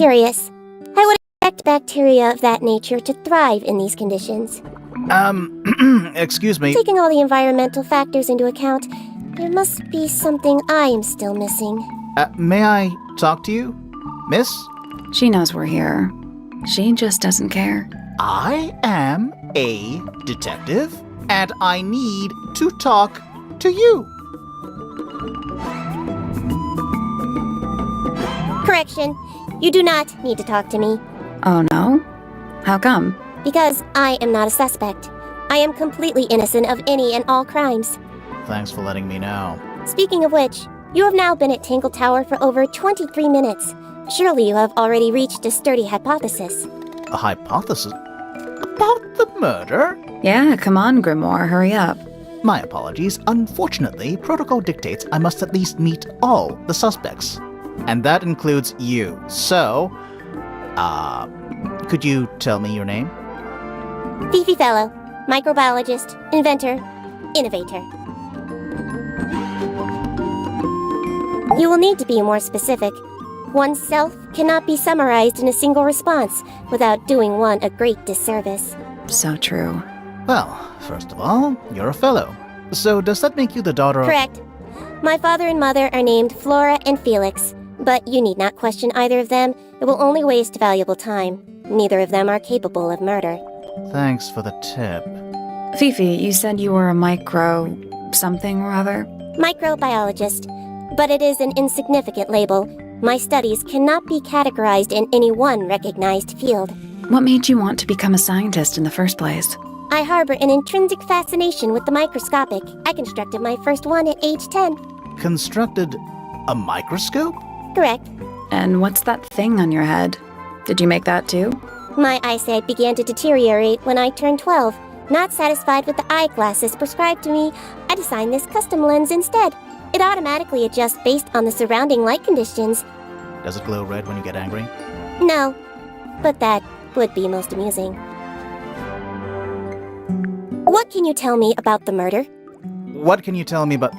curious. I would expect bacteria of that nature to thrive in these conditions. Excuse me. Taking all the environmental factors into account, there must be something I am still missing. May I talk to you, miss? She knows we're here. She just doesn't care. I am a detective, and I need to talk to you. Correction. You do not need to talk to me. Oh no? How come? Because I am not a suspect. I am completely innocent of any and all crimes. Thanks for letting me know. Speaking of which, you have now been at Tangle Tower for over 23 minutes. Surely you have already reached a sturdy hypothesis. A hypothesis? About the murder? Yeah, come on, Grimoire, hurry up. My apologies. Unfortunately, protocol dictates I must at least meet all the suspects. And that includes you. So, could you tell me your name? Fifi Fellow, microbiologist, inventor, innovator. You will need to be more specific. Oneself cannot be summarized in a single response without doing one a great disservice. So true. Well, first of all, you're a fellow. So does that make you the daughter of— Correct. My father and mother are named Flora and Felix, but you need not question either of them. It will only waste valuable time. Neither of them are capable of murder. Thanks for the tip. Fifi, you said you were a micro... something or other? Microbiologist, but it is an insignificant label. My studies cannot be categorized in any one recognized field. What made you want to become a scientist in the first place? I harbor an intrinsic fascination with the microscopic. I constructed my first one at age 10. Constructed a microscope? Correct. And what's that thing on your head? Did you make that too? My eyesight began to deteriorate when I turned 12. Not satisfied with the eyeglasses prescribed to me, I designed this custom lens instead. It automatically adjusts based on the surrounding light conditions. Does it glow red when you get angry? No, but that would be most amusing. What can you tell me about the murder? What can you tell me about—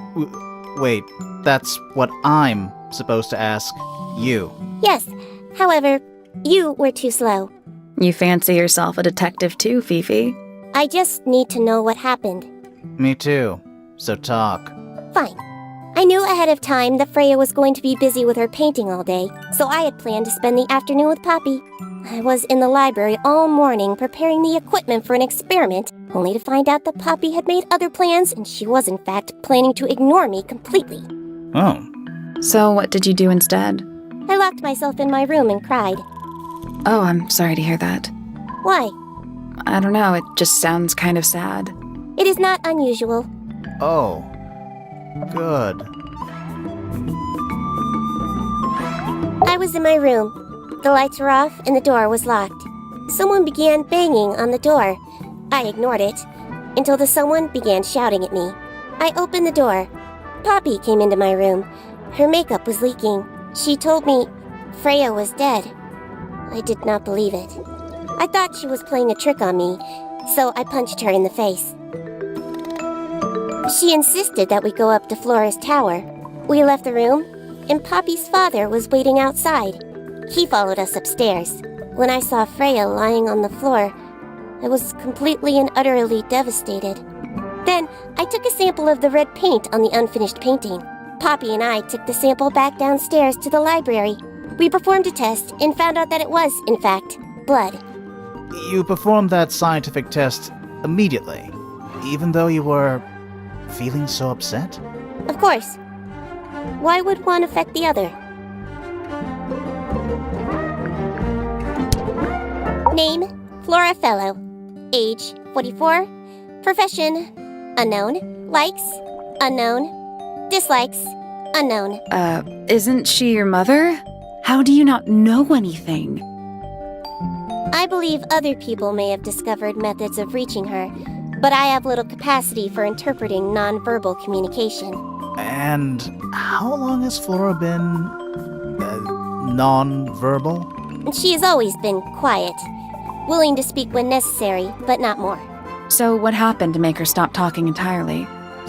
Wait, that's what I'm supposed to ask you. Yes, however, you were too slow. You fancy yourself a detective too, Fifi? I just need to know what happened. Me too. So talk. Fine. I knew ahead of time that Freya was going to be busy with her painting all day, so I had planned to spend the afternoon with Poppy. I was in the library all morning preparing the equipment for an experiment, only to find out that Poppy had made other plans and she was in fact planning to ignore me completely. Oh. So what did you do instead? I locked myself in my room and cried. Oh, I'm sorry to hear that. Why? I don't know, it just sounds kind of sad. It is not unusual. Oh. Good. I was in my room. The lights were off and the door was locked. Someone began banging on the door. I ignored it until the someone began shouting at me. I opened the door. Poppy came into my room. Her makeup was leaking. She told me Freya was dead. I did not believe it. I thought she was playing a trick on me, so I punched her in the face. She insisted that we go up to Flora's tower. We left the room, and Poppy's father was waiting outside. He followed us upstairs. When I saw Freya lying on the floor, I was completely and utterly devastated. Then, I took a sample of the red paint on the unfinished painting. Poppy and I took the sample back downstairs to the library. We performed a test and found out that it was, in fact, blood. You performed that scientific test immediately, even though you were feeling so upset? Of course. Why would one affect the other? Name, Flora Fellow. Age, 44. Profession, unknown. Likes, unknown. Dislikes, unknown. Isn't she your mother? How do you not know anything? I believe other people may have discovered methods of reaching her, but I have little capacity for interpreting nonverbal communication. And how long has Flora been non-verbal? She has always been quiet, willing to speak when necessary, but not more. So what happened to make her stop talking entirely?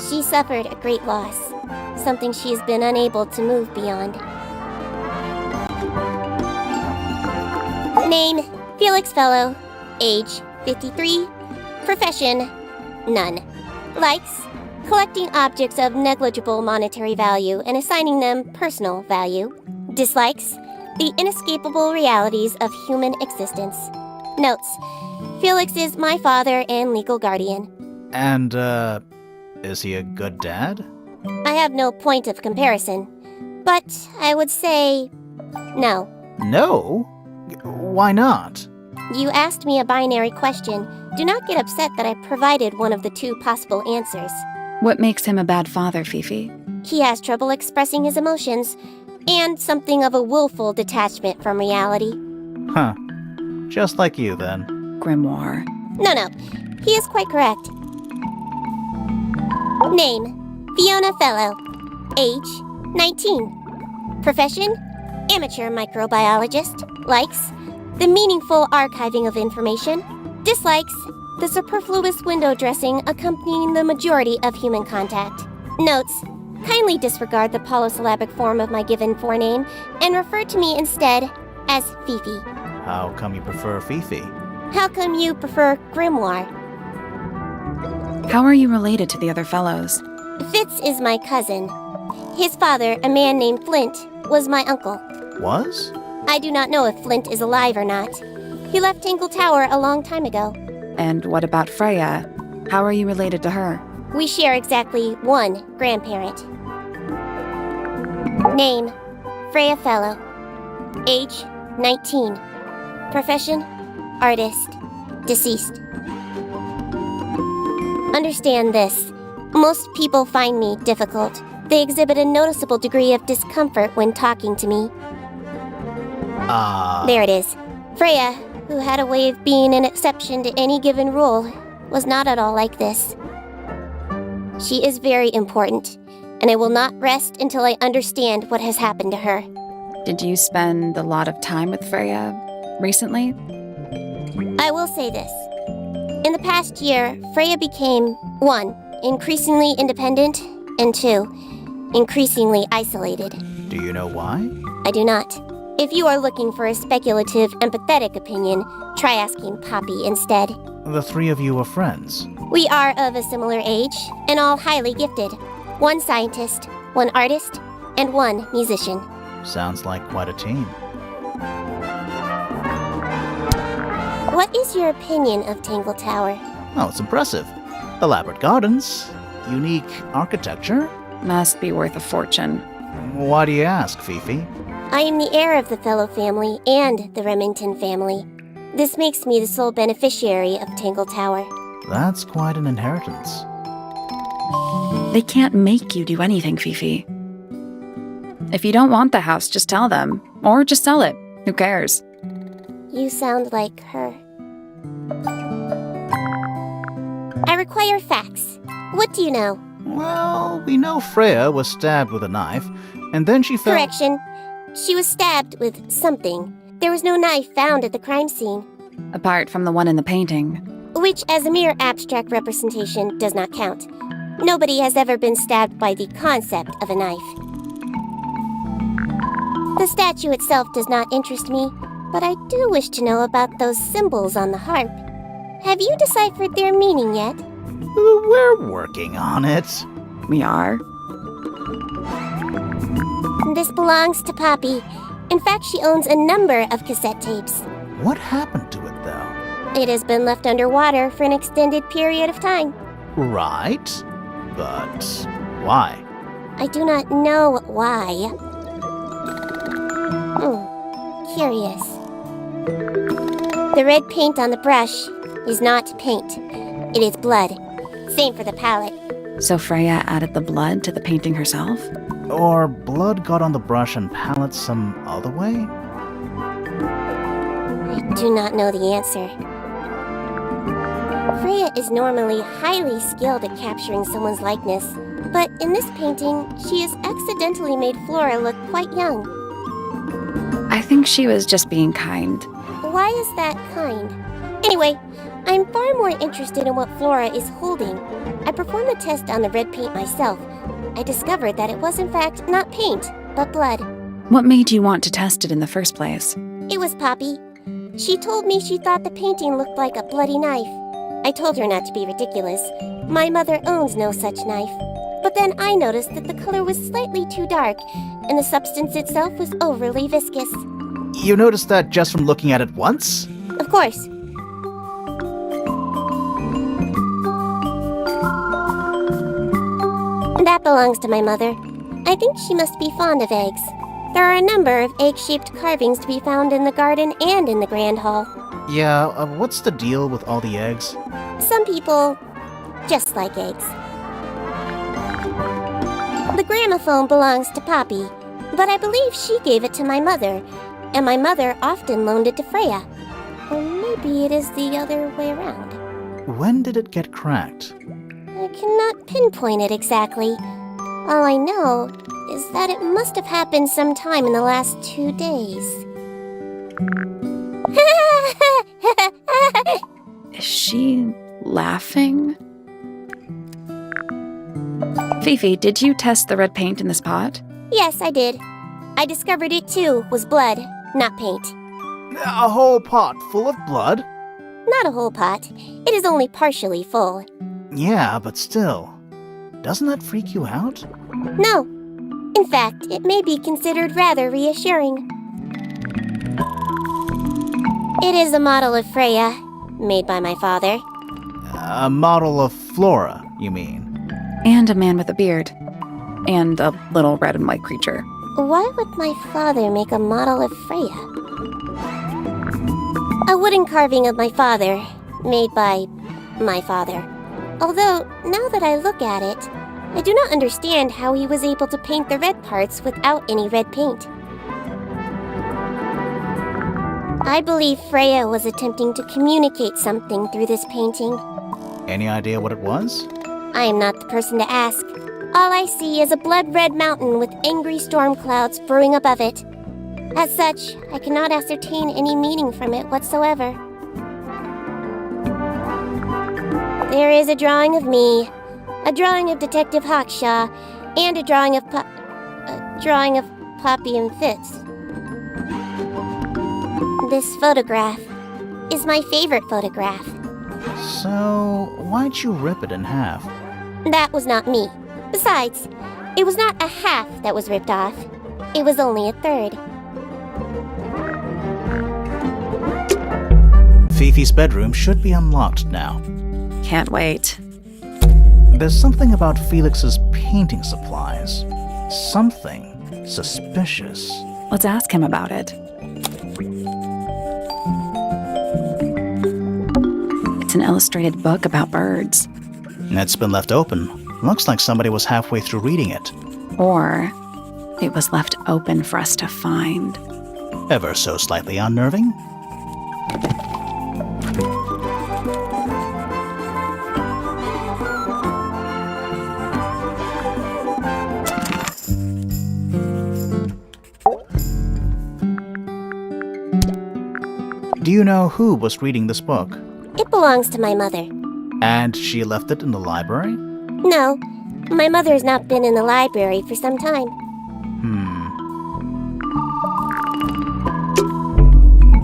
She suffered a great loss, something she has been unable to move beyond. Name, Felix Fellow. Age, 53. Profession, none. Likes, collecting objects of negligible monetary value and assigning them personal value. Dislikes, the inescapable realities of human existence. Notes, Felix is my father and legal guardian. And, is he a good dad? I have no point of comparison, but I would say no. No? Why not? You asked me a binary question. Do not get upset that I provided one of the two possible answers. What makes him a bad father, Fifi? He has trouble expressing his emotions, and something of a willful detachment from reality. Huh. Just like you, then. Grimoire. No, he is quite correct. Name, Fiona Fellow. Age, 19. Profession, amateur microbiologist. Likes, the meaningful archiving of information. Dislikes, the superfluous window dressing accompanying the majority of human contact. Notes, kindly disregard the polysyllabic form of my given forename and refer to me instead as Fifi. How come you prefer Fifi? How come you prefer Grimoire? How are you related to the other fellows? Fitz is my cousin. His father, a man named Flint, was my uncle. Was? I do not know if Flint is alive or not. He left Tangle Tower a long time ago. And what about Freya? How are you related to her? We share exactly one grandparent. Name, Freya Fellow. Age, 19. Profession, artist. Deceased. Understand this. Most people find me difficult. They exhibit a noticeable degree of discomfort when talking to me. There it is. Freya, who had a way of being an exception to any given rule, was not at all like this. She is very important, and I will not rest until I understand what has happened to her. Did you spend a lot of time with Freya recently? I will say this. In the past year, Freya became, 1, increasingly independent, and 2, increasingly isolated. Do you know why? I do not. If you are looking for a speculative, empathetic opinion, try asking Poppy instead. The three of you are friends. We are of a similar age, and all highly gifted. 1 scientist, 1 artist, and 1 musician. Sounds like quite a team. What is your opinion of Tangle Tower? Oh, it's impressive. Elaborate gardens, unique architecture. Must be worth a fortune. Why do you ask, Fifi? I am the heir of the Fellow family and the Remington family. This makes me the sole beneficiary of Tangle Tower. That's quite an inheritance. They can't make you do anything, Fifi. If you don't want the house, just tell them. Or just sell it. Who cares? You sound like her. I require facts. What do you know? Well, we know Freya was stabbed with a knife, and then she fell— Correction. She was stabbed with something. There was no knife found at the crime scene. Apart from the one in the painting. Which, as a mere abstract representation, does not count. Nobody has ever been stabbed by the concept of a knife. The statue itself does not interest me, but I do wish to know about those symbols on the harp. Have you deciphered their meaning yet? We're working on it. We are? This belongs to Poppy. In fact, she owns a number of cassette tapes. What happened to it, though? It has been left underwater for an extended period of time. Right. But why? I do not know why. Curious. The red paint on the brush is not paint. It is blood. Same for the palette. So Freya added the blood to the painting herself? Or blood got on the brush and palette some other way? I do not know the answer. Freya is normally highly skilled at capturing someone's likeness, but in this painting, she has accidentally made Flora look quite young. I think she was just being kind. Why is that kind? Anyway, I'm far more interested in what Flora is holding. I performed the test on the red paint myself. I discovered that it was in fact not paint, but blood. What made you want to test it in the first place? It was Poppy. She told me she thought the painting looked like a bloody knife. I told her not to be ridiculous. My mother owns no such knife. But then I noticed that the color was slightly too dark, and the substance itself was overly viscous. You noticed that just from looking at it once? Of course. That belongs to my mother. I think she must be fond of eggs. There are a number of egg-shaped carvings to be found in the garden and in the Grand Hall. Yeah, what's the deal with all the eggs? Some people just like eggs. The gramophone belongs to Poppy, but I believe she gave it to my mother, and my mother often loaned it to Freya. Or maybe it is the other way around. When did it get cracked? I cannot pinpoint it exactly. All I know is that it must have happened sometime in the last 2 days. Is she laughing? Fifi, did you test the red paint in this pot? Yes, I did. I discovered it too was blood, not paint. A whole pot full of blood? Not a whole pot. It is only partially full. Yeah, but still. Doesn't that freak you out? No. In fact, it may be considered rather reassuring. It is a model of Freya, made by my father. A model of Flora, you mean? And a man with a beard. And a little red and white creature. Why would my father make a model of Freya? A wooden carving of my father, made by my father. Although, now that I look at it, I do not understand how he was able to paint the red parts without any red paint. I believe Freya was attempting to communicate something through this painting. Any idea what it was? I am not the person to ask. All I see is a blood-red mountain with angry storm clouds brewing above it. As such, I cannot ascertain any meaning from it whatsoever. There is a drawing of me, a drawing of Detective Hawkshaw, and a drawing of Poppy and Fitz. This photograph is my favorite photograph. So, why'd you rip it in half? That was not me. Besides, it was not a half that was ripped off. It was only a third. Fifi's bedroom should be unlocked now. Can't wait. There's something about Felix's painting supplies. Something suspicious. Let's ask him about it. It's an illustrated book about birds. It's been left open. Looks like somebody was halfway through reading it. Or it was left open for us to find. Ever so slightly unnerving. Do you know who was reading this book? It belongs to my mother. And she left it in the library? No, my mother has not been in the library for some time.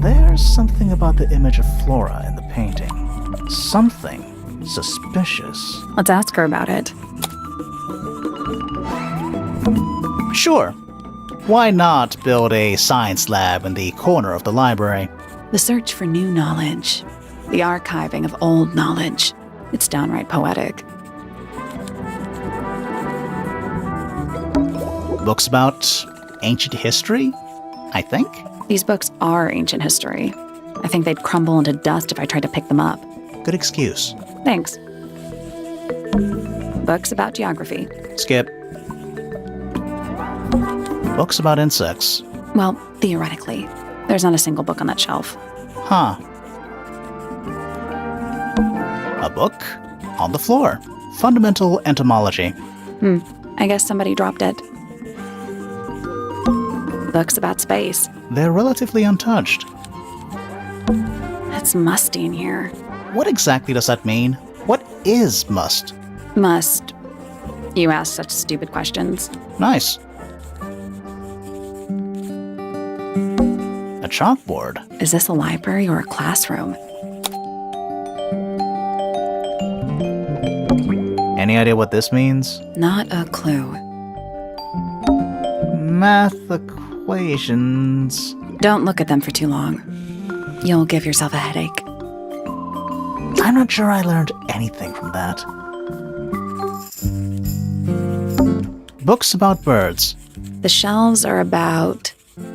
There's something about the image of Flora in the painting. Something suspicious. Let's ask her about it. Sure. Why not build a science lab in the corner of the library? The search for new knowledge. The archiving of old knowledge. It's downright poetic. Books about ancient history, I think? These books are ancient history. I think they'd crumble into dust if I tried to pick them up. Good excuse. Thanks. Books about geography. Skip. Books about insects. Well, theoretically. There's not a single book on that shelf. Huh. A book on the floor. Fundamental entomology. I guess somebody dropped it. Books about space. They're relatively untouched. It's musty in here. What exactly does that mean? What is must? Must. You ask such stupid questions. Nice. A chalkboard. Is this a library or a classroom? Any idea what this means? Not a clue. Math equations. Don't look at them for too long. You'll give yourself a headache. I'm not sure I learned anything from that. Books about birds. The shelves are about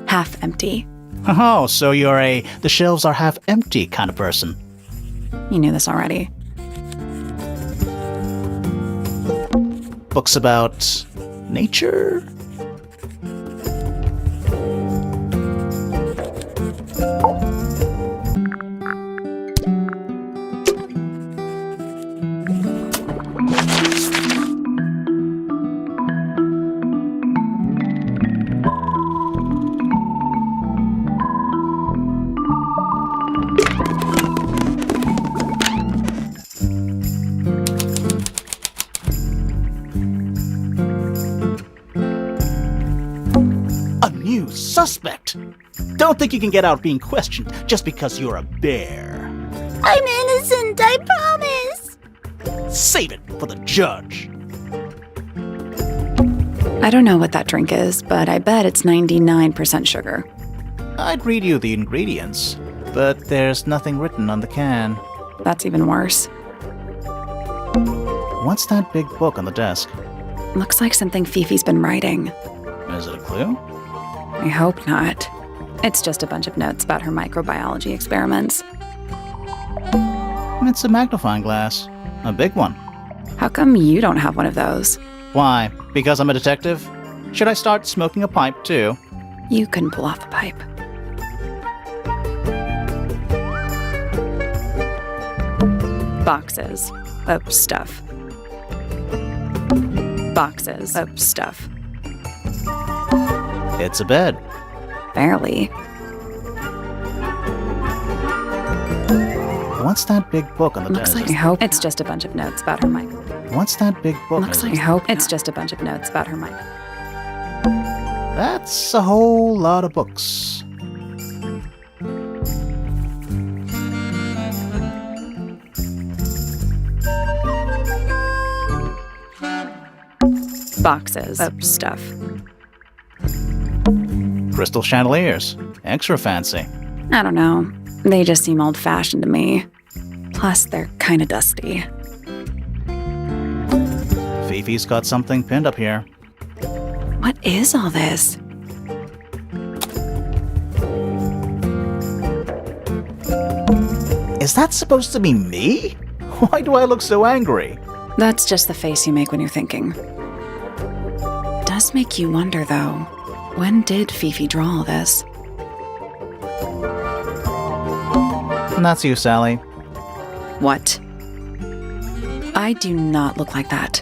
half empty. Oh, so you're a the shelves are half empty kind of person. You knew this already. Books about nature? Suspect! Don't think you can get out being questioned just because you're a bear. I'm innocent, I promise. Save it for the judge. I don't know what that drink is, but I bet it's 99% sugar. I'd read you the ingredients, but there's nothing written on the can. That's even worse. What's that big book on the desk? Looks like something Fifi's been writing. Is it a clue? I hope not. It's just a bunch of notes about her microbiology experiments. It's a magnifying glass. A big one. How come you don't have one of those? Why? Because I'm a detective? Should I start smoking a pipe too? You couldn't pull off a pipe. Boxes of stuff. Boxes of stuff. It's a bed. Barely. What's that big book on the Looks desk? like I hope it's just a bunch of notes about her mic. What's that big book? Looks like I hope it's just a bunch of notes about her mic. That's a whole lot of books. Boxes of stuff. Crystal chandeliers. Extra fancy. I don't know. They just seem old-fashioned to me. Plus, they're kind of dusty. Fifi's got something pinned up here. What is all this? Is that supposed to be me? Why do I look so angry? That's just the face you make when you're thinking. Does make you wonder, though. When did Fifi draw all this? And that's you, Sally. What? I do not look like that,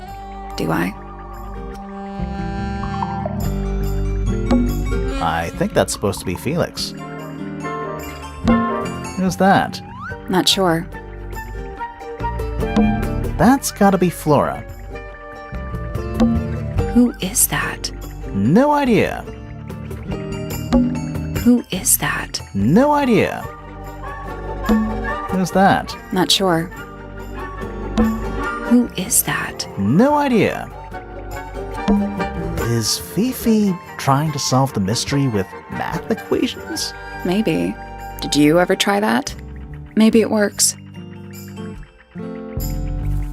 do I? I think that's supposed to be Felix. Who's that? Not sure. That's gotta be Flora. Who is that? No idea. Who is that? No idea. Who's that? Not sure. Who is that? No idea. Is Fifi trying to solve the mystery with math equations? Maybe. Did you ever try that? Maybe it works.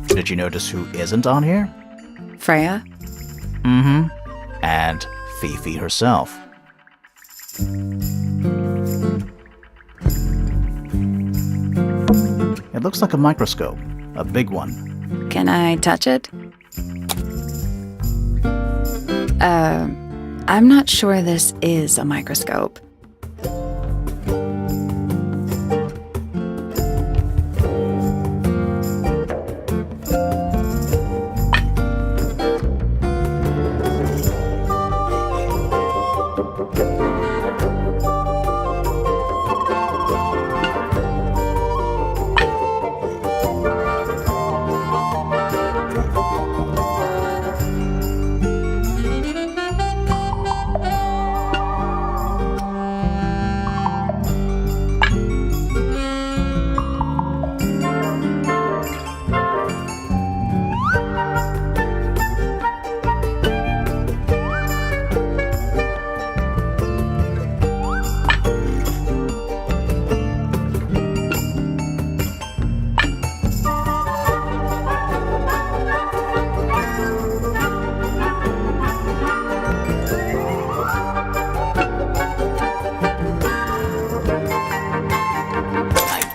Did you notice who isn't on here? Freya? Mm-hmm. And Fifi herself. It looks like a microscope. A big one. Can I touch it? I'm not sure this is a microscope.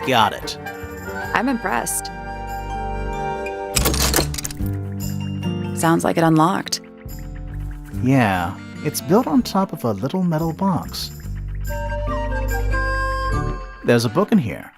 Got it. I'm impressed. Sounds like it unlocked. Yeah, it's built on top of a little metal box. There's a book in here.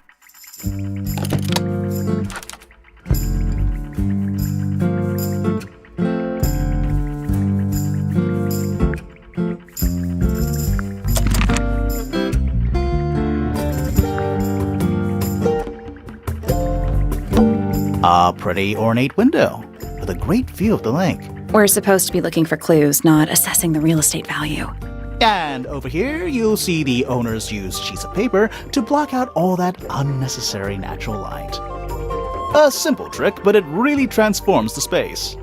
A pretty ornate window with a great view of the lake. We're supposed to be looking for clues, not assessing the real estate value. And over here, you'll see the owners use sheets of paper to block out all that unnecessary natural light. A simple trick, but it really transforms the space.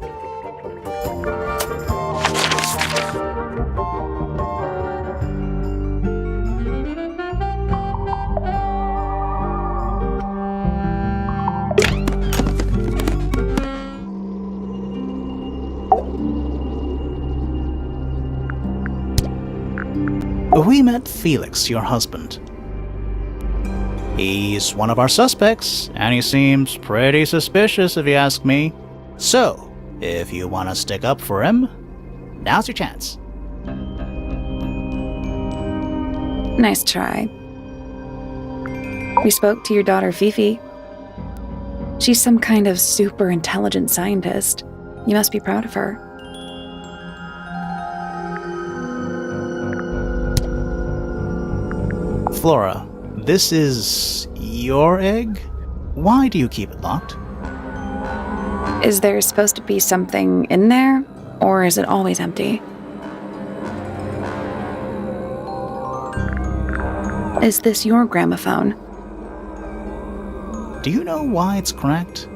We met Felix, your husband. He's one of our suspects, and he seems pretty suspicious if you ask me. So, if you want to stick up for him, now's your chance. Nice try. We spoke to your daughter Fifi. She's some kind of super intelligent scientist. You must be proud of her. Flora, this is your egg? Why do you keep it locked? Is there supposed to be something in there, or is it always empty? Is this your gramophone? Do you know why it's cracked?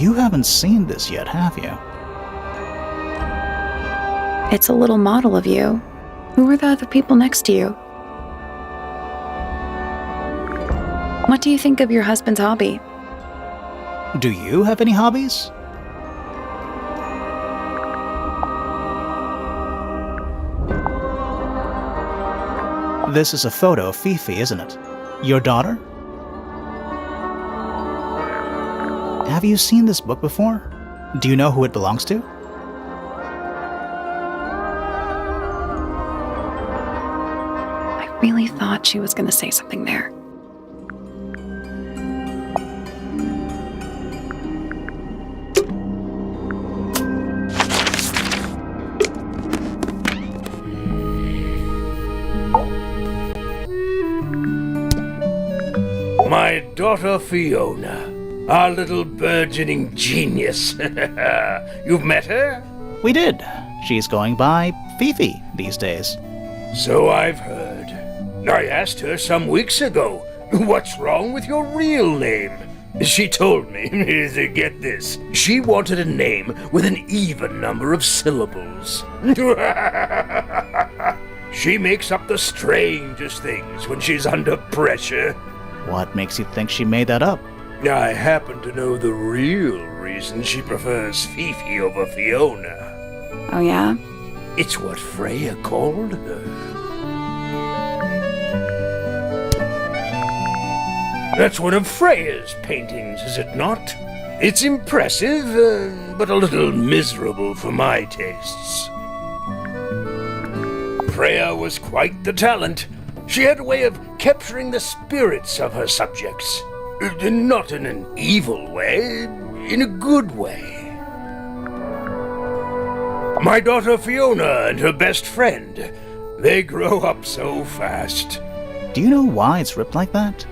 You haven't seen this yet, have you? It's a little model of you. Who are the other people next to you? What do you think of your husband's hobby? Do you have any hobbies? This is a photo of Fifi, isn't it? Your daughter? Have you seen this book before? Do you know who it belongs to? I really thought she was going to say something there. My daughter Fiona, our little burgeoning genius. You've met her? We did. She's going by Fifi these days. So I've heard. I asked her some weeks ago, what's wrong with your real name? She told me, get this, she wanted a name with an even number of syllables. She makes up the strangest things when she's under pressure. What makes you think she made that up? I happen to know the real reason she prefers Fifi over Fiona. Oh, yeah? It's what Freya called her. That's one of Freya's paintings, is it not? It's impressive, but a little miserable for my tastes. Freya was quite the talent. She had a way of capturing the spirits of her subjects. Not in an evil way, in a good way. My daughter Fiona and her best friend, they grow up so fast. Do you know why it's ripped like that?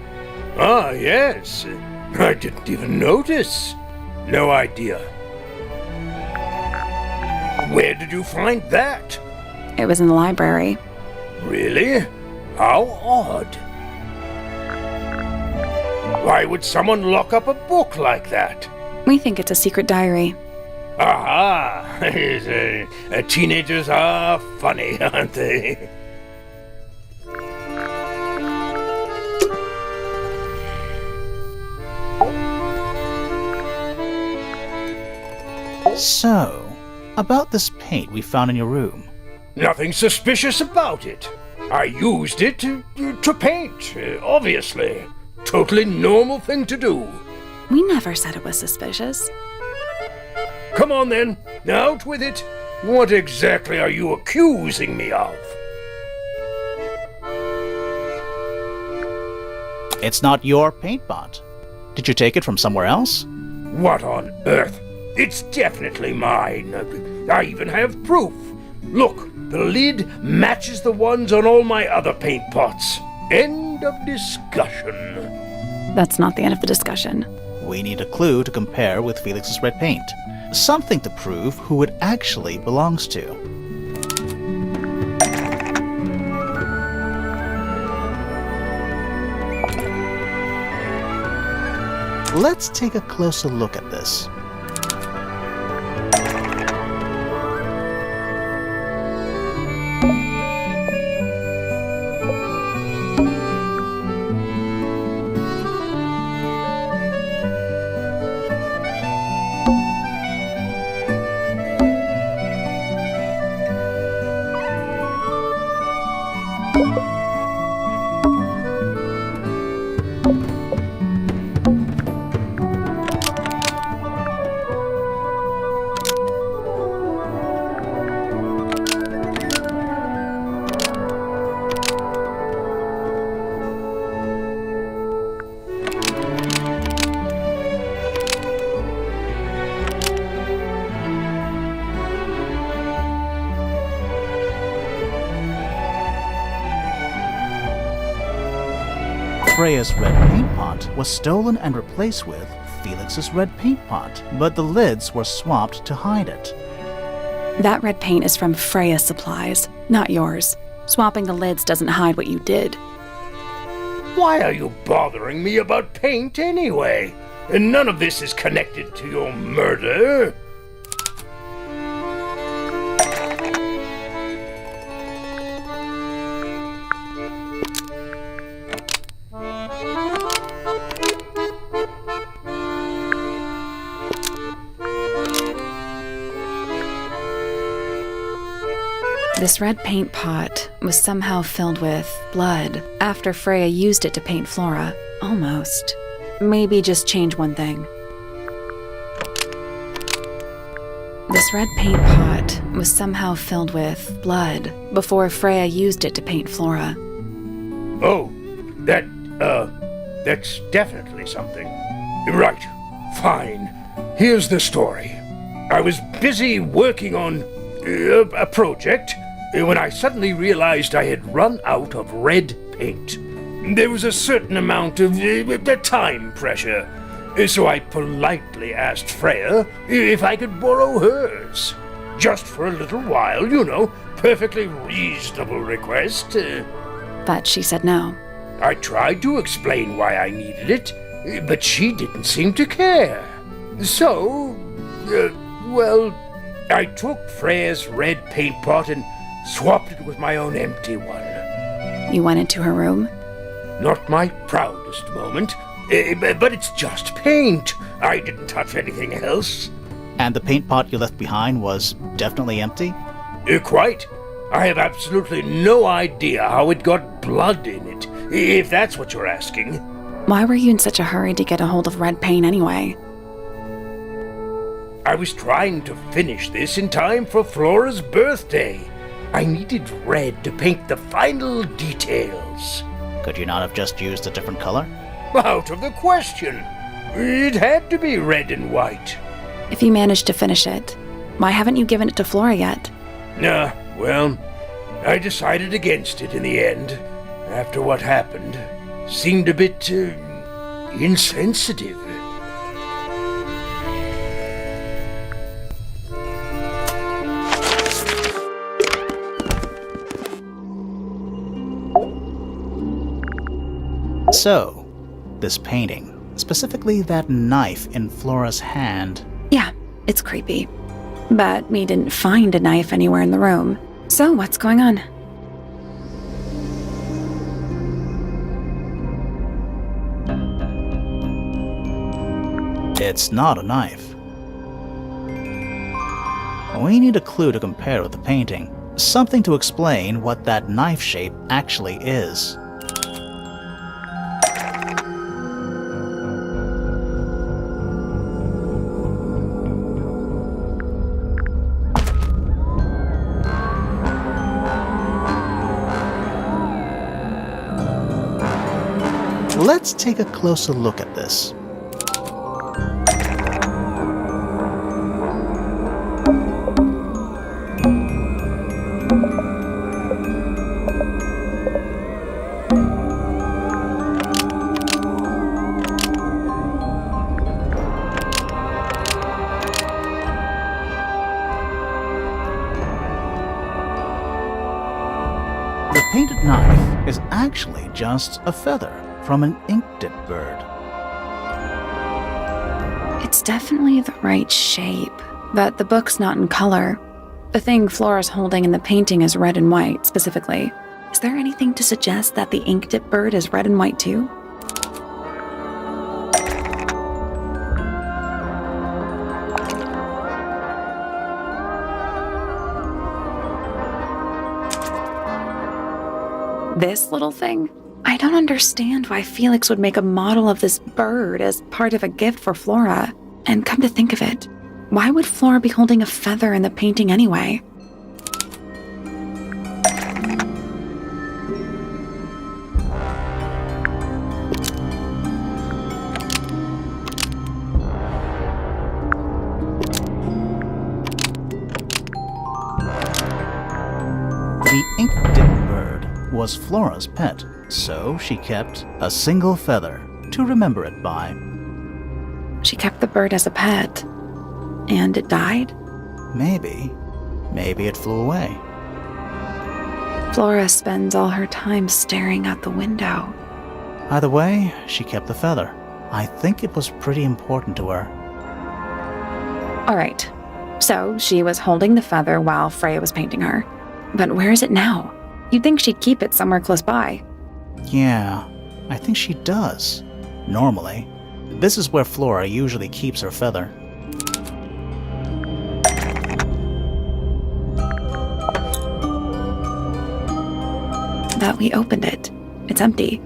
Ah, yes. I didn't even notice. No idea. Where did you find that? It was in the library. Really? How odd. Why would someone lock up a book like that? We think it's a secret diary. Aha! Teenagers are funny, aren't they? So, About this paint we found in your room. Nothing suspicious about it. I used it to paint, obviously. Totally normal thing to do. We never said it was suspicious. Come on then, out with it. What exactly are you accusing me of? It's not your paint pot. Did you take it from somewhere else? What on earth? It's definitely mine. I even have proof. Look, the lid matches the ones on all my other paint pots. End of discussion. That's not the end of the discussion. We need a clue to compare with Felix's red paint. Something to prove who it actually belongs to. Let's take a closer look at this. Freya's red paint pot was stolen and replaced with Felix's red paint pot, but the lids were swapped to hide it. That red paint is from Freya's supplies, not yours. Swapping the lids doesn't hide what you did. Why are you bothering me about paint anyway? And none of this is connected to your murder. This red paint pot was somehow filled with blood after Freya used it to paint Flora. Almost. Maybe just change one thing. This red paint pot was somehow filled with blood before Freya used it to paint Flora. Oh, that's definitely something. Right, fine. Here's the story. I was busy working on a project when I suddenly realized I had run out of red paint. There was a certain amount of time pressure, so I politely asked Freya if I could borrow hers. Just for a little while, you know, perfectly reasonable request. But she said no. I tried to explain why I needed it, but she didn't seem to care. So, well, I took Freya's red paint pot and swapped it with my own empty one. You went into her room? Not my proudest moment, but it's just paint. I didn't touch anything else. And the paint pot you left behind was definitely empty? Quite. I have absolutely no idea how it got blood in it, if that's what you're asking. Why were you in such a hurry to get a hold of red paint anyway? I was trying to finish this in time for Flora's birthday. I needed red to paint the final details. Could you not have just used a different color? Out of the question. It had to be red and white. If you managed to finish it, why haven't you given it to Flora yet? Well, I decided against it in the end. After what happened, seemed a bit insensitive. So, this painting, specifically that knife in Flora's hand. Yeah, it's creepy. But we didn't find a knife anywhere in the room. So what's going on? It's not a knife. We need a clue to compare with the painting. Something to explain what that knife shape actually is. Let's take a closer look at this. The painted knife is actually just a feather from an ink-dip bird. It's definitely the right shape, but the book's not in color. The thing Flora's holding in the painting is red and white, specifically. Is there anything to suggest that the ink-dip bird is red and white too? This little thing? I don't understand why Felix would make a model of this bird as part of a gift for Flora. And come to think of it, why would Flora be holding a feather in the painting anyway? The ink-dip bird was Flora's pet, so she kept a single feather to remember it by. She kept the bird as a pet. And it died? Maybe it flew away. Flora spends all her time staring out the window. Either way, she kept the feather. I think it was pretty important to her. All right, so she was holding the feather while Freya was painting her. But where is it now? You'd think she'd keep it somewhere close by. Yeah, I think she does. Normally. This is where Flora usually keeps her feather. But we opened it. It's empty.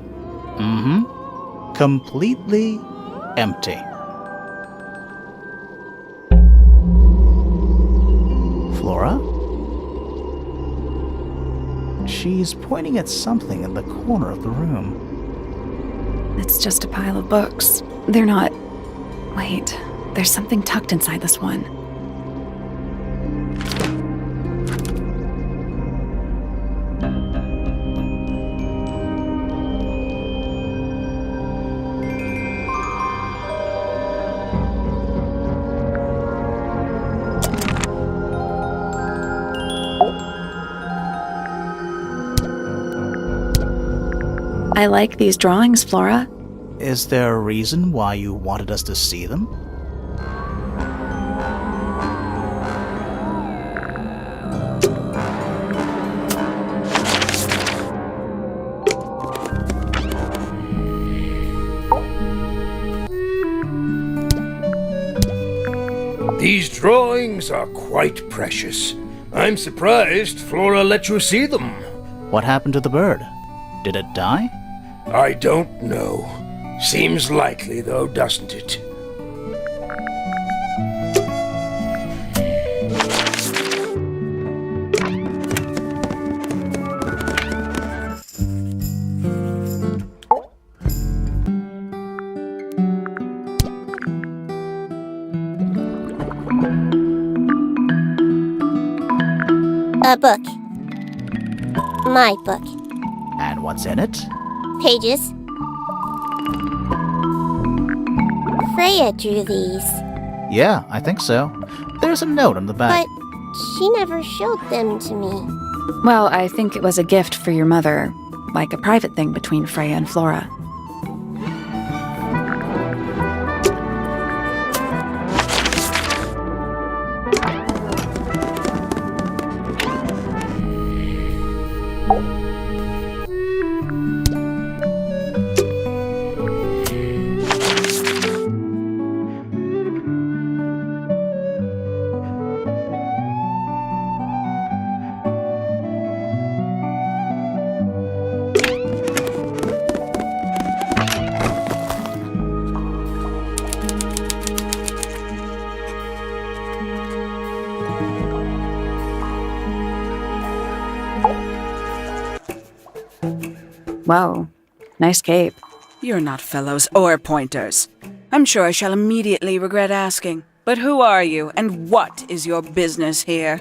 Mm-hmm. Completely empty. Flora? She's pointing at something in the corner of the room. It's just a pile of books. They're not... Wait, there's something tucked inside this one. I like these drawings, Flora. Is there a reason why you wanted us to see them? These drawings are quite precious. I'm surprised Flora let you see them. What happened to the bird? Did it die? I don't know. Seems likely, though, doesn't it? A book. My book. And what's in it? Pages. Freya drew these, Yeah, I think so. There's a note on the back. but she never showed them to me. Well, I think it was a gift for your mother, like a private thing between Freya and Flora. Whoa, nice cape. You're not fellows or pointers. I'm sure I shall immediately regret asking. But who are you, and what is your business here?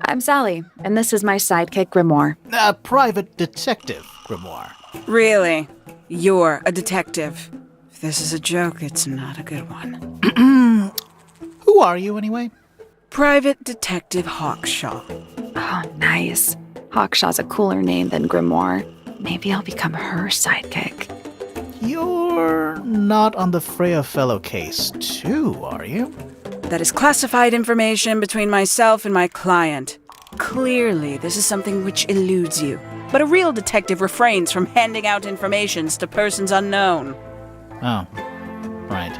I'm Sally, and this is my sidekick Grimoire. A private detective, Grimoire. Really? You're a detective. If this is a joke, it's not a good one. Who are you, anyway? Private Detective Hawkshaw. Oh, nice. Hawkshaw's a cooler name than Grimoire. Maybe I'll become her sidekick. You're not on the Freya Fellow case, too, are you? That is classified information between myself and my client. Clearly, this is something which eludes you. But a real detective refrains from handing out informations to persons unknown. Oh, right.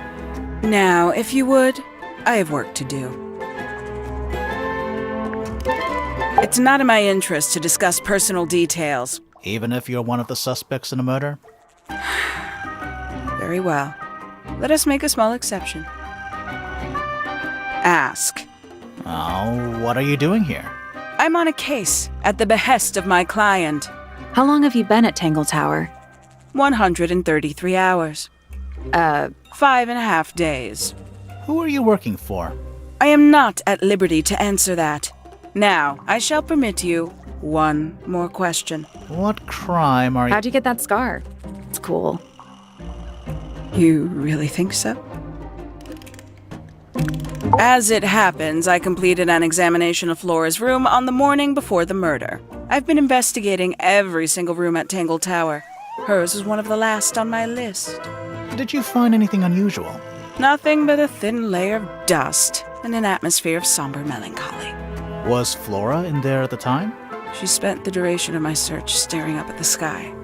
Now, if you would, I have work to do. It's not in my interest to discuss personal details. Even if you're one of the suspects in a murder? Very well. Let us make a small exception. Ask. Oh, what are you doing here? I'm on a case at the behest of my client. How long have you been at Tangle Tower? 133 hours. 5.5 days. Who are you working for? I am not at liberty to answer that. Now, I shall permit you one more question. What crime are you... How'd you get that scar? It's cool. You really think so? As it happens, I completed an examination of Flora's room on the morning before the murder. I've been investigating every single room at Tangle Tower. Hers was one of the last on my list. Did you find anything unusual? Nothing but a thin layer of dust and an atmosphere of somber melancholy. Was Flora in there at the time? She spent the duration of my search staring up at the sky,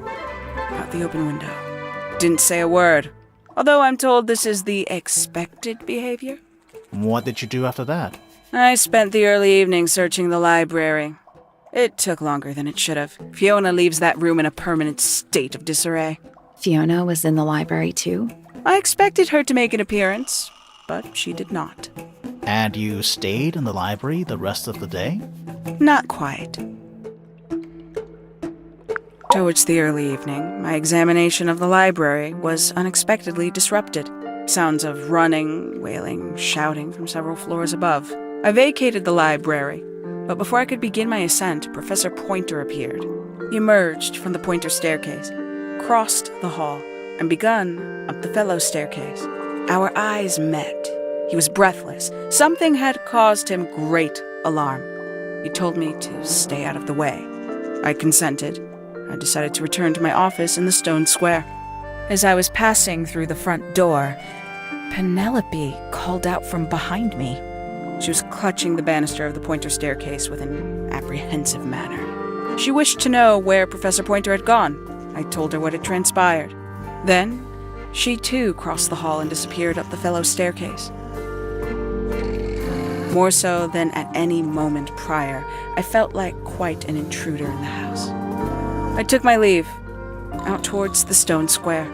out the open window. Didn't say a word, although I'm told this is the expected behavior. What did you do after that? I spent the early evening searching the library. It took longer than it should have. Fiona leaves that room in a permanent state of disarray. Fiona was in the library too? I expected her to make an appearance, but she did not. And you stayed in the library the rest of the day? Not quite. Towards the early evening, my examination of the library was unexpectedly disrupted. Sounds of running, wailing, shouting from several floors above. I vacated the library, but before I could begin my ascent, Professor Pointer appeared. He emerged from the Pointer staircase, crossed the hall, and begun up the Fellow staircase. Our eyes met. He was breathless. Something had caused him great alarm. He told me to stay out of the way. I consented. I decided to return to my office in the stone square. As I was passing through the front door, Penelope called out from behind me. She was clutching the banister of the Pointer staircase with an apprehensive manner. She wished to know where Professor Pointer had gone. I told her what had transpired. Then, she too crossed the hall and disappeared up the Fellow staircase. More so than at any moment prior, I felt like quite an intruder in the house. I took my leave, out towards the stone square.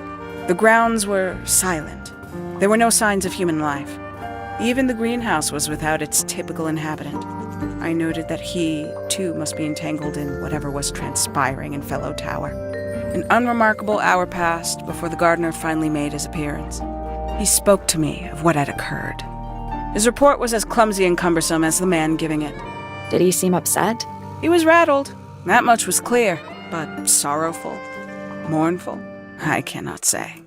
The grounds were silent. There were no signs of human life. Even the greenhouse was without its typical inhabitant. I noted that he, too, must be entangled in whatever was transpiring in Fellow Tower. An unremarkable hour passed before the gardener finally made his appearance. He spoke to me of what had occurred. His report was as clumsy and cumbersome as the man giving it. Did he seem upset? He was rattled. That much was clear. But sorrowful, mournful, I cannot say.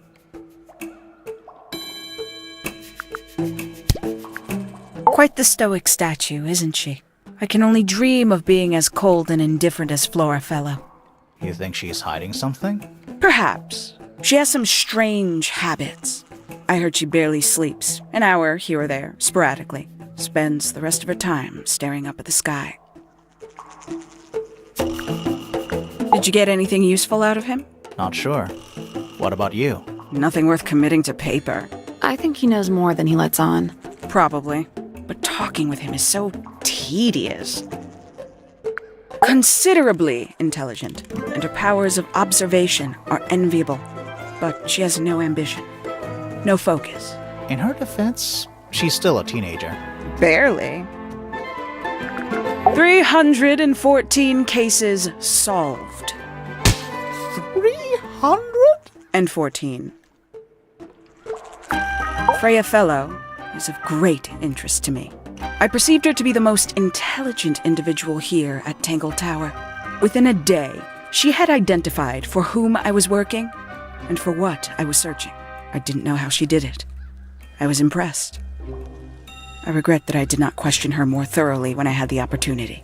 Quite the stoic statue, isn't she? I can only dream of being as cold and indifferent as Flora Fellow. You think she's hiding something? Perhaps. She has some strange habits. I heard she barely sleeps, an hour here or there, sporadically. Spends the rest of her time staring up at the sky. Did you get anything useful out of him? Not sure. What about you? Nothing worth committing to paper. I think he knows more than he lets on. Probably. But talking with him is so tedious. Considerably intelligent, and her powers of observation are enviable. But she has no ambition. No focus. In her defense, she's still a teenager. Barely. 314 cases solved. 114. Freya Fellow is of great interest to me. I perceived her to be the most intelligent individual here at Tangle Tower. Within a day, she had identified for whom I was working and for what I was searching. I didn't know how she did it. I was impressed. I regret that I did not question her more thoroughly when I had the opportunity.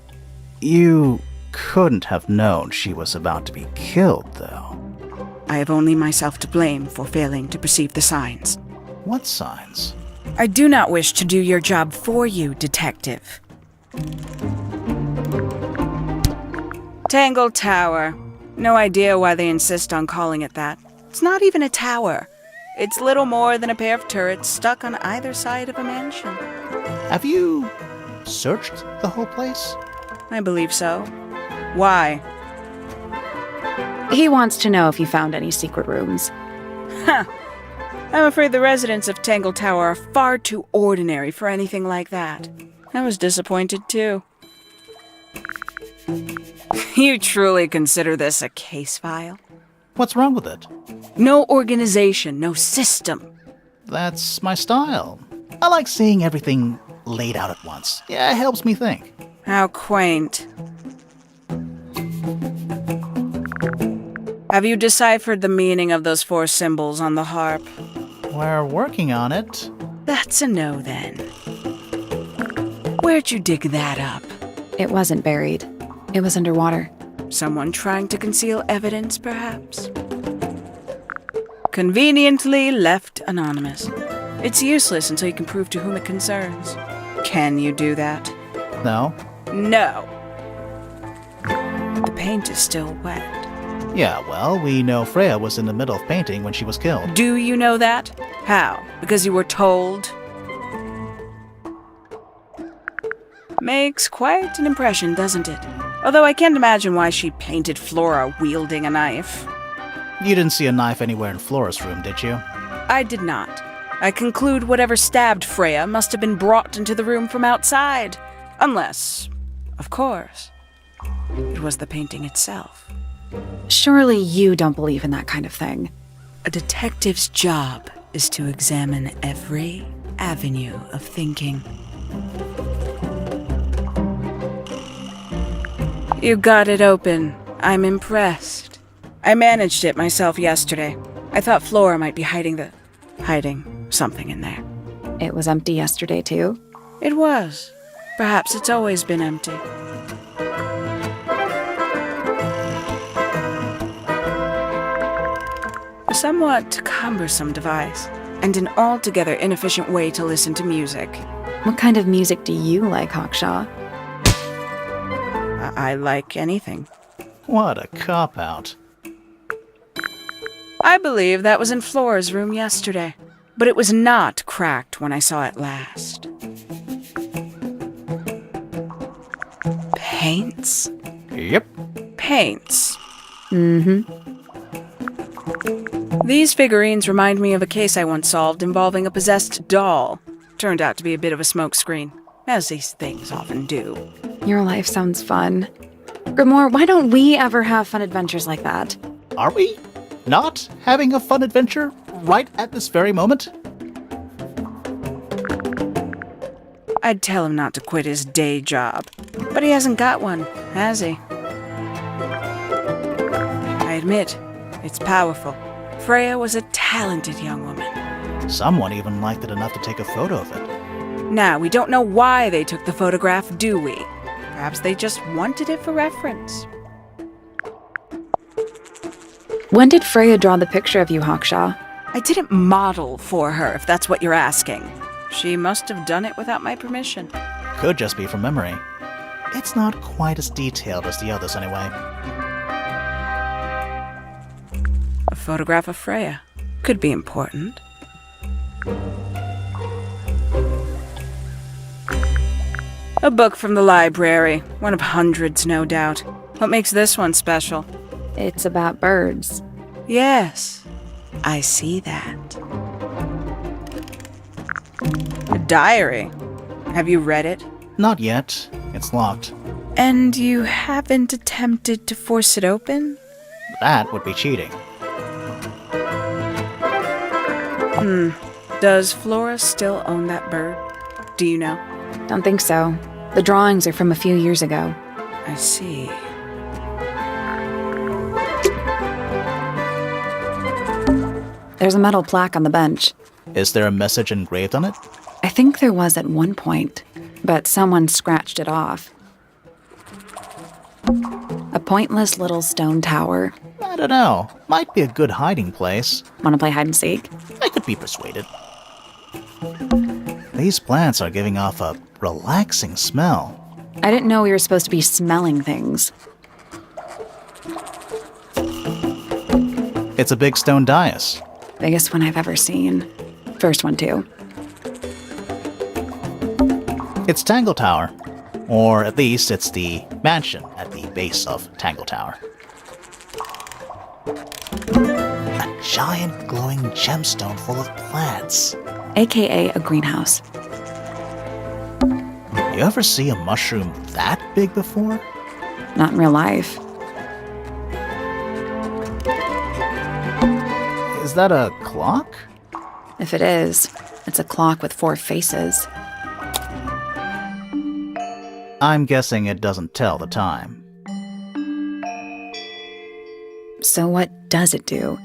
You couldn't have known she was about to be killed, though. I have only myself to blame for failing to perceive the signs. What signs? I do not wish to do your job for you, Detective. Tangle Tower. No idea why they insist on calling it that. It's not even a tower. It's little more than a pair of turrets stuck on either side of a mansion. Have you searched the whole place? I believe so. Why? He wants to know if you found any secret rooms. Huh. I'm afraid the residents of Tangle Tower are far too ordinary for anything like that. I was disappointed, too. You truly consider this a case file? What's wrong with it? No organization, no system. That's my style. I like seeing everything laid out at once. Yeah, it helps me think. How quaint. Have you deciphered the meaning of those 4 symbols on the harp? We're working on it. That's a no, then. Where'd you dig that up? It wasn't buried. It was underwater. Someone trying to conceal evidence, perhaps? Conveniently left anonymous. It's useless until you can prove to whom it concerns. Can you do that? No? No. The paint is still wet. Yeah, well, we know Freya was in the middle of painting when she was killed. Do you know that? How? Because you were told? Makes quite an impression, doesn't it? Although I can't imagine why she painted Flora wielding a knife. You didn't see a knife anywhere in Flora's room, did you? I did not. I conclude whatever stabbed Freya must have been brought into the room from outside. Unless, of course, it was the painting itself. Surely you don't believe in that kind of thing. A detective's job is to examine every avenue of thinking. You got it open. I'm impressed. I managed it myself yesterday. I thought Flora might be hiding something in there. It was empty yesterday, too. It was. Perhaps it's always been empty. A somewhat cumbersome device, and an altogether inefficient way to listen to music. What kind of music do you like, Hawkshaw? I like anything. What a cop-out. I believe that was in Flora's room yesterday, but it was not cracked when I saw it last. Paints? Yep. Paints. Mm-hmm. These figurines remind me of a case I once solved involving a possessed doll. Turned out to be a bit of a smokescreen, as these things often do. Your life sounds fun. Grimoire, why don't we ever have fun adventures like that? Are we not having a fun adventure right at this very moment? I'd tell him not to quit his day job, but he hasn't got one, has he? I admit, it's powerful. Freya was a talented young woman. Someone even liked it enough to take a photo of it. Now, we don't know why they took the photograph, do we? Perhaps they just wanted it for reference. When did Freya draw the picture of you, Hawkshaw? I didn't model for her, if that's what you're asking. She must have done it without my permission. Could just be from memory. It's not quite as detailed as the others anyway. A photograph of Freya could be important. A book from the library. One of hundreds, no doubt. What makes this one special? It's about birds. Yes, I see that. A diary. Have you read it? Not yet. It's locked. And you haven't attempted to force it open? That would be cheating. Does Flora still own that bird? Do you know? Don't think so. The drawings are from a few years ago. I see. There's a metal plaque on the bench. Is there a message engraved on it? I think there was at one point, but someone scratched it off. A pointless little stone tower. I don't know. Might be a good hiding place. Want to play hide and seek? I could be persuaded. These plants are giving off a relaxing smell. I didn't know we were supposed to be smelling things. It's a big stone dais. Biggest one I've ever seen. First one, too. It's Tangle Tower. Or at least it's the mansion at the base of Tangle Tower. A giant glowing gemstone full of plants. AKA a greenhouse. You ever see a mushroom that big before? Not in real life. Is that a clock? If it is, it's a clock with 4 faces. I'm guessing it doesn't tell the time. So what does it do?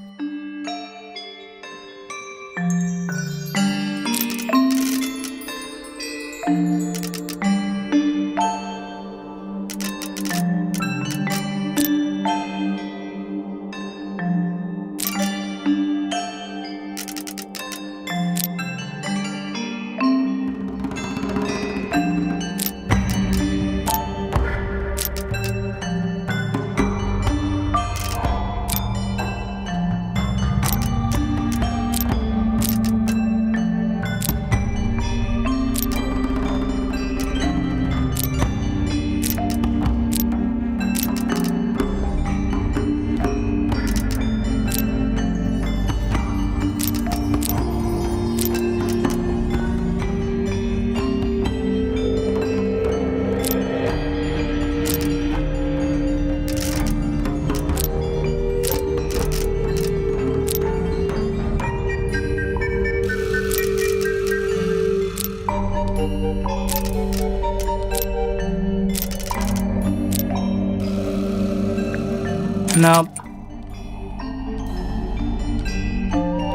Nope.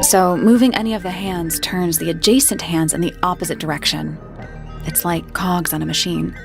So moving any of the hands turns the adjacent hands in the opposite direction. It's like cogs on a machine.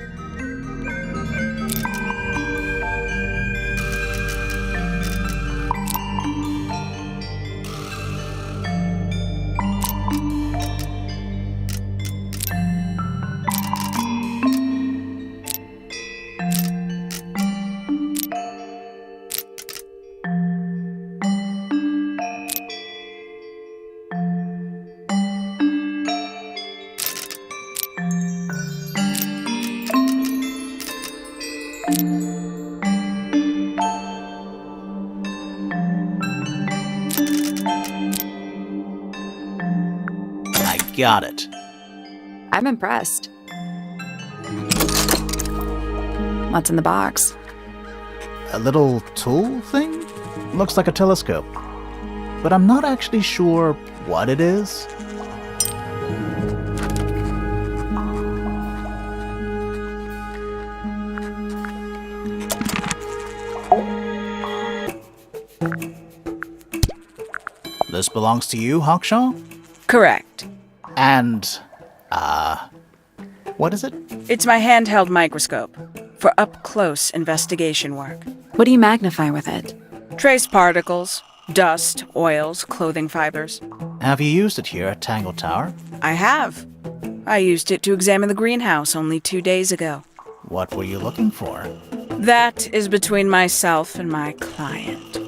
I got it. I'm impressed. What's in the box? A little tool thing? Looks like a telescope. But I'm not actually sure what it is. This belongs to you, Hawkshaw? Correct. And, what is it? It's my handheld microscope for up-close investigation work. What do you magnify with it? Trace particles, dust, oils, clothing fibers. Have you used it here at Tangle Tower? I have. I used it to examine the greenhouse only 2 days ago. What were you looking for? That is between myself and my client.